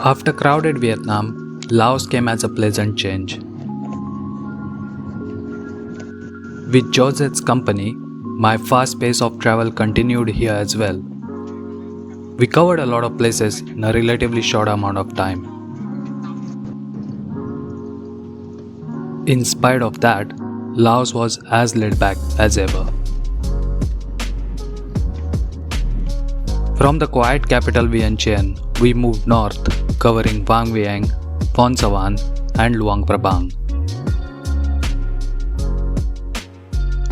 After crowded Vietnam, Laos came as a pleasant change. With Josette's company, my fast pace of travel continued here as well. We covered a lot of places in a relatively short amount of time. In spite of that, Laos was as laid back as ever. From the quiet capital Vientiane, we moved north, covering Vieng, Phon Savan, and Luang Prabang.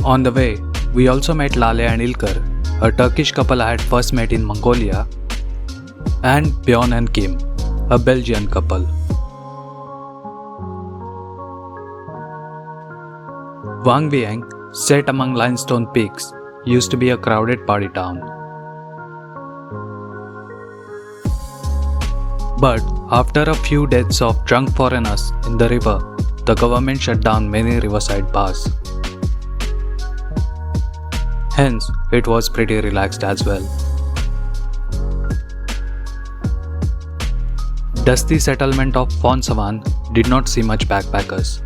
On the way, we also met Lale and Ilker, a Turkish couple I had first met in Mongolia, and Bjorn and Kim, a Belgian couple. Vang Vieng, set among limestone peaks, used to be a crowded party town. But after a few deaths of drunk foreigners in the river, the government shut down many riverside bars. Hence, it was pretty relaxed as well. Dusty settlement of Phon Savan did not see much backpackers.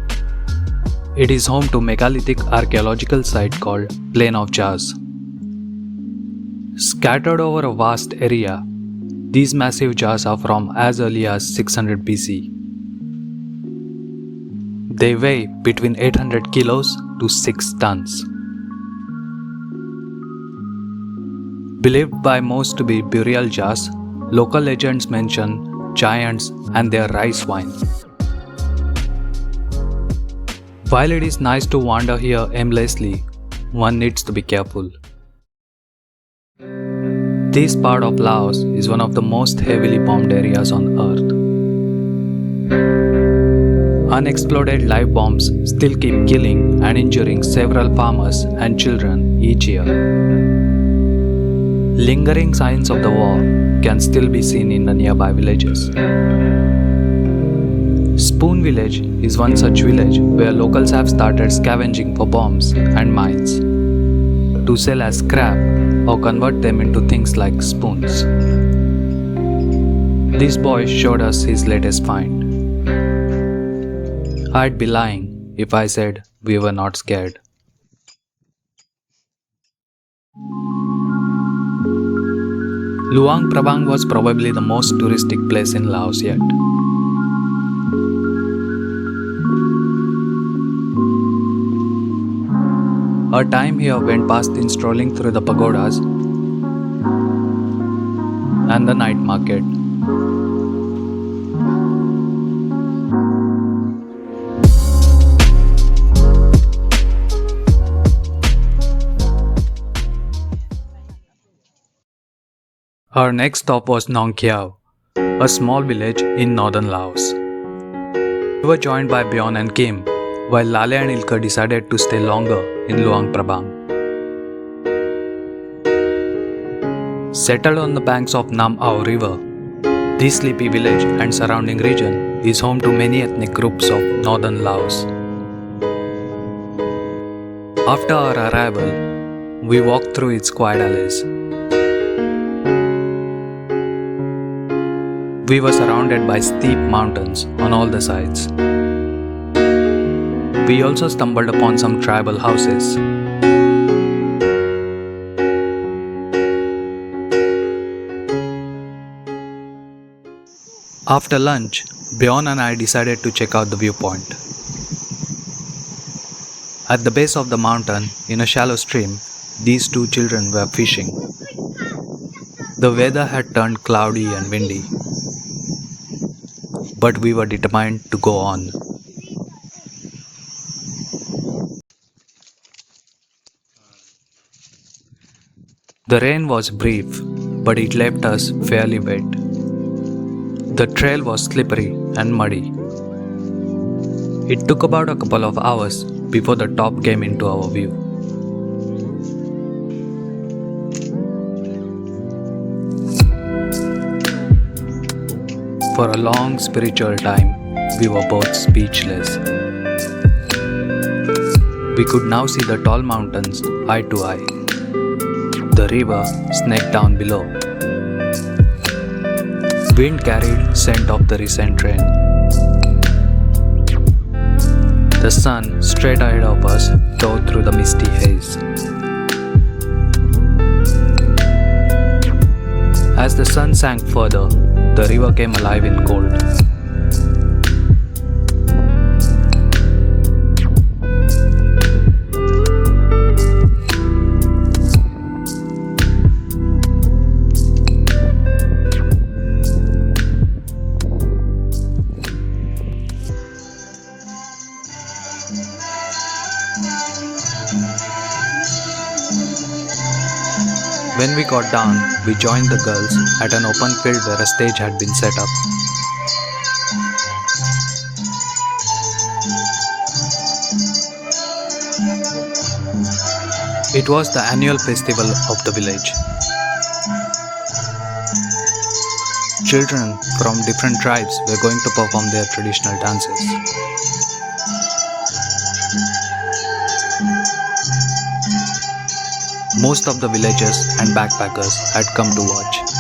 It is home to megalithic archaeological site called Plain of Jars. Scattered over a vast area, these massive jars are from as early as 600 BC. They weigh between 800 kilos to 6 tons. Believed by most to be burial jars, local legends mention giants and their rice wine. While it is nice to wander here aimlessly, one needs to be careful. This part of Laos is one of the most heavily bombed areas on Earth. Unexploded live bombs still keep killing and injuring several farmers and children each year. Lingering signs of the war can still be seen in the nearby villages. Spoon Village is one such village where locals have started scavenging for bombs and mines to sell as scrap or convert them into things like spoons. This boy showed us his latest find. I'd be lying if I said we were not scared. Luang Prabang was probably the most touristic place in Laos yet. Our time here went past in strolling through the pagodas and the night market. Our next stop was Nong Khiaw, a small village in northern Laos. We were joined by Bjorn and Kim, while Lale and Ilker decided to stay longer in Luang Prabang. Settled on the banks of Nam Ao River, this sleepy village and surrounding region is home to many ethnic groups of northern Laos. After our arrival, we walked through its quiet alleys. We were surrounded by steep mountains on all the sides. We also stumbled upon some tribal houses. After lunch, Bjorn and I decided to check out the viewpoint. At the base of the mountain, in a shallow stream, these two children were fishing. The weather had turned cloudy and windy, but we were determined to go on. The rain was brief, but it left us fairly wet. The trail was slippery and muddy. It took about a couple of hours before the top came into our view. For a long spiritual time, we were both speechless. We could now see the tall mountains eye to eye. The river snaked down below. Wind carried scent of the recent rain. The sun, straight ahead of us, tore through the misty haze. As the sun sank further, the river came alive in cold. When we got down, we joined the girls at an open field where a stage had been set up. It was the annual festival of the village. Children from different tribes were going to perform their traditional dances. Most of the villagers and backpackers had come to watch.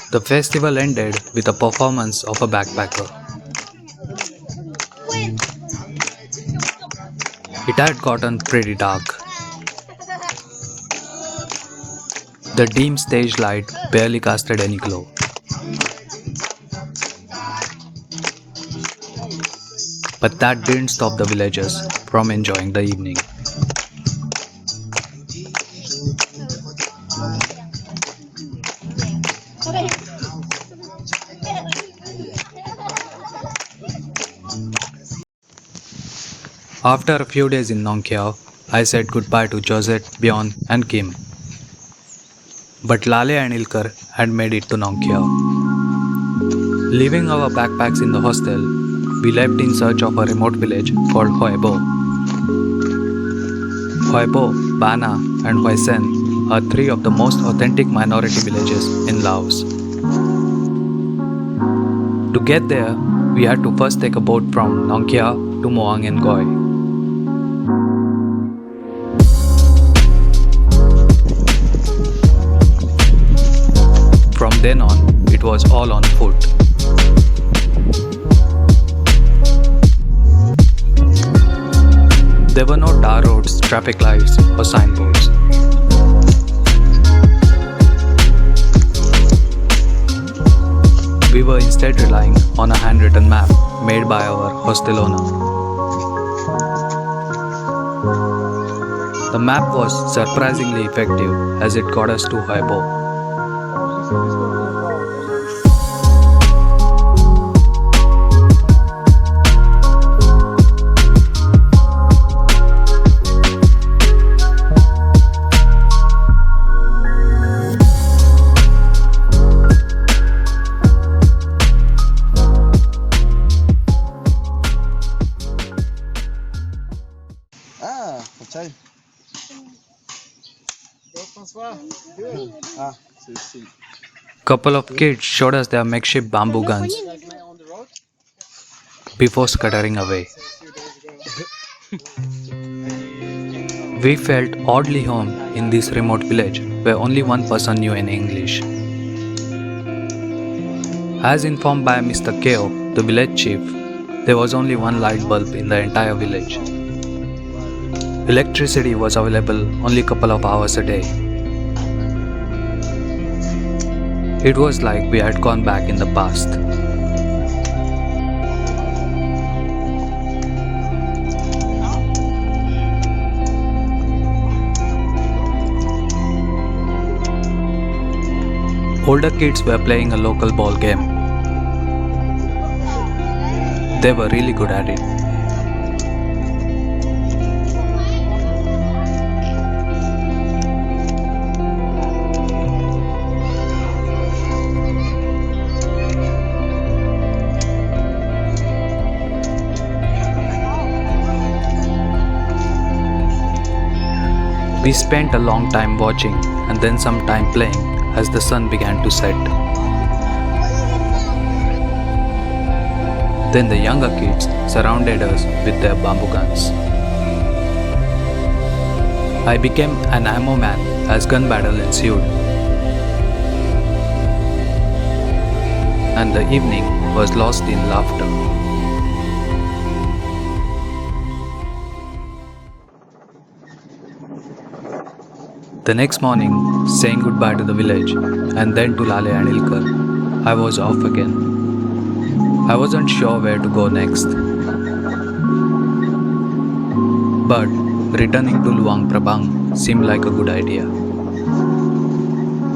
The festival ended with a performance of a backpacker. It had gotten pretty dark. The dim stage light barely casted any glow. But that didn't stop the villagers from enjoying the evening. After a few days in Nong Khiaw, I said goodbye to Josette, Vieng and Kim. But Lale and Ilkar had made it to Nong Khiaw. Leaving our backpacks in the hostel, we left in search of a remote village called Huay. Huay, Bana and Huay Sen are three of the most authentic minority villages in Laos. To get there, we had to first take a boat from Nong Khiaw to Muang and Goi. From then on, it was all on foot. There were no tar roads, traffic lights, or signboards. We were instead relying on a handwritten map made by our hostel owner. The map was surprisingly effective as it got us to Huay. Couple of kids showed us their makeshift bamboo guns before scuttering away. We felt oddly home in this remote village where only one person knew any English. As informed by Mr. Khiaw, the village chief, there was only one light bulb in the entire village. Electricity was available only a couple of hours a day. It was like we had gone back in the past. Older kids were playing a local ball game. They were really good at it. We spent a long time watching and then some time playing as the sun began to set. Then the younger kids surrounded us with their bamboo guns. I became an ammo man as gun battle ensued. And the evening was lost in laughter. The next morning, saying goodbye to the village and then to Lale and Ilkar, I was off again. I wasn't sure where to go next. But returning to Luang Prabang seemed like a good idea.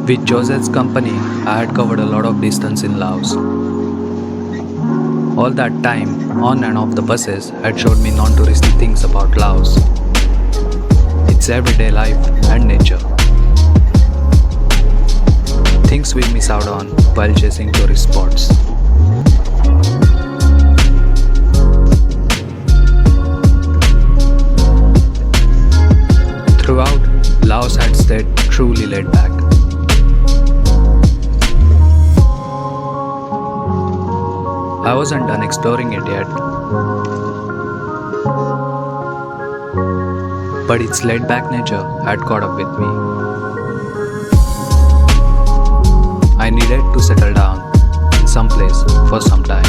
With Josette's company, I had covered a lot of distance in Laos. All that time, on and off the buses, had showed me non-touristy things about Laos. Its everyday life and nature. Things we miss out on while chasing tourist spots. Throughout, Laos had stayed truly laid back. I wasn't done exploring it yet, but its laid-back nature had caught up with me. I needed to settle down in some place for some time.